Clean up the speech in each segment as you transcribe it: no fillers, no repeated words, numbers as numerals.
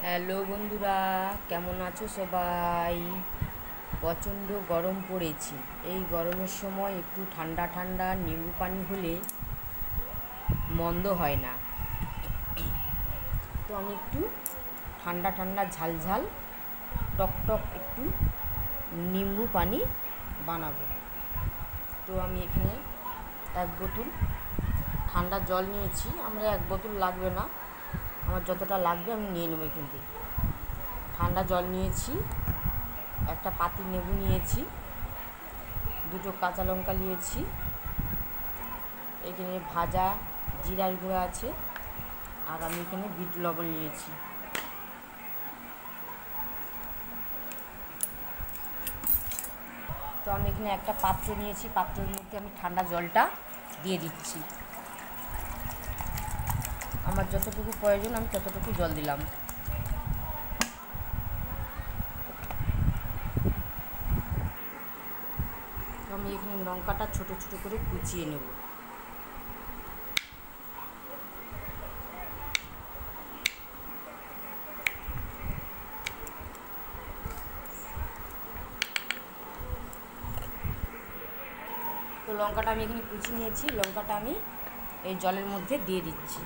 Hello বন্ধুরা, কেমন আছো সবাই? প্রচণ্ড গরম পড়েছে। এই গরমের সময় একটু ঠান্ডা ঠান্ডা নিম্বু পানি হলে মন্দ হয় না। তো আমি একটু ঠান্ডা ঠান্ডা ঝাল ঝাল টক টক একটু নিম্বু পানি বানাবো। তো আমি এখানে 1 বোতল ঠান্ডা জল নিয়েছি। আমরা 1 বোতল লাগবে না, আমার যতটা লাগবে আমি নিয়ে নেবো। এখান থেকে ঠান্ডা জল নিয়েছি, একটা পাতি লেবু নিয়েছি, 2টো কাঁচা লঙ্কা নিয়েছি, এখানে ভাজা জিরার গুঁড়া আছে, আর আমি এখানে বিট লবণ নিয়েছি। তো আমি এখানে একটা পাত্র নিয়েছি, পাত্রের মধ্যে আমি ঠান্ডা জলটা দিয়ে দিচ্ছি। আমার যতটুকু প্রয়োজন আমি ততটুকু জল দিলাম। তো আমি এখানে লঙ্কাটা ছোট ছোট করে কুচিয়ে নেব। তো লঙ্কাটা আমি এখানে কুচিয়ে নিয়েছি, লঙ্কাটা আমি এই জলের মধ্যে দিয়ে দিচ্ছি।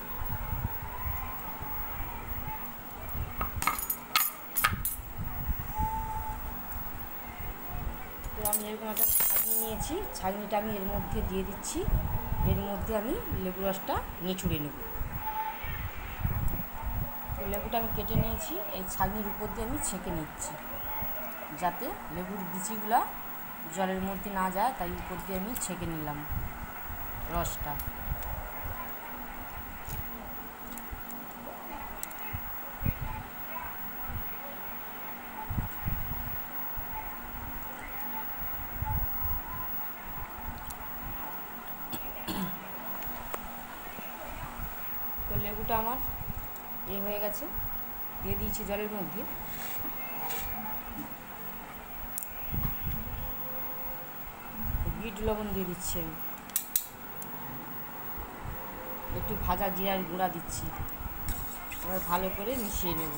তো আমি এরকম একটা ছাঁকনি নিয়েছি, ছাঁকনিটা আমি এর মধ্যে দিয়ে দিচ্ছি। এর মধ্যে আমি লেবু রসটা নিচুড়ে নেব। তো লেবুটা আমি কেটে নিয়েছি, এই ছাঁকনির উপর দিয়ে আমি ছেঁকে নিচ্ছি, যাতে লেবুর বিচিগুলা জলের মধ্যে না যায়, তাই উপর দিয়ে আমি ছেঁকে নিলাম রসটা। তো লেবুটা আমার হয়ে গেছে, দিয়ে দিয়েছি জলের মধ্যে। বিট লবণ দিয়ে দিচ্ছি আমি, একটু ভাজা জিরার গুঁড়া দিচ্ছি, এবার ভালো করে মিশিয়ে নেব।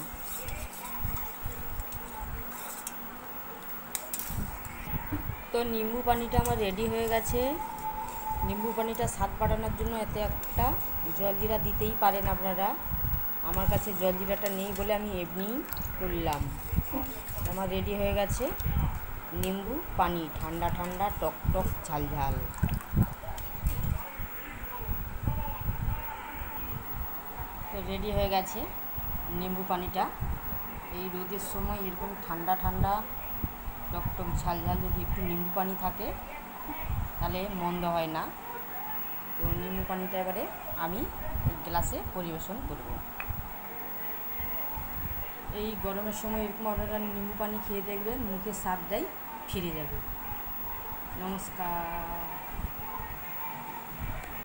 তো নিম্বু পানিটা আমার রেডি হয়ে গেছে। নিম্বু পানিটা স্বাদ বাড়ানোর জন্য এতে একটা জলজিরা দিতেই পারেন আপনারা। আমার কাছে জলজিরাটা নেই বলে আমি এমনিই করলাম। আমার রেডি হয়ে গেছে নিম্বু পানি, ঠান্ডা ঠান্ডা টক টক ঝাল ঝাল। তো রেডি হয়ে গেছে নিম্বু পানিটা। এই রোদের সময় এরকম ঠান্ডা ঠান্ডা টক টক ঝাল ঝাল যদি একটু নিম্বু পানি থাকে তাহলে মন্দ হয় না। তো নিম্বু পানিটা এবারে আমি এই গ্লাসে পরিবেশন করব। এই গরমের সময় এরকম আপনারা নিম্বু পানি খেয়ে দেখবেন, মুখের স্বাদটাই ফিরে যাবে। নমস্কার।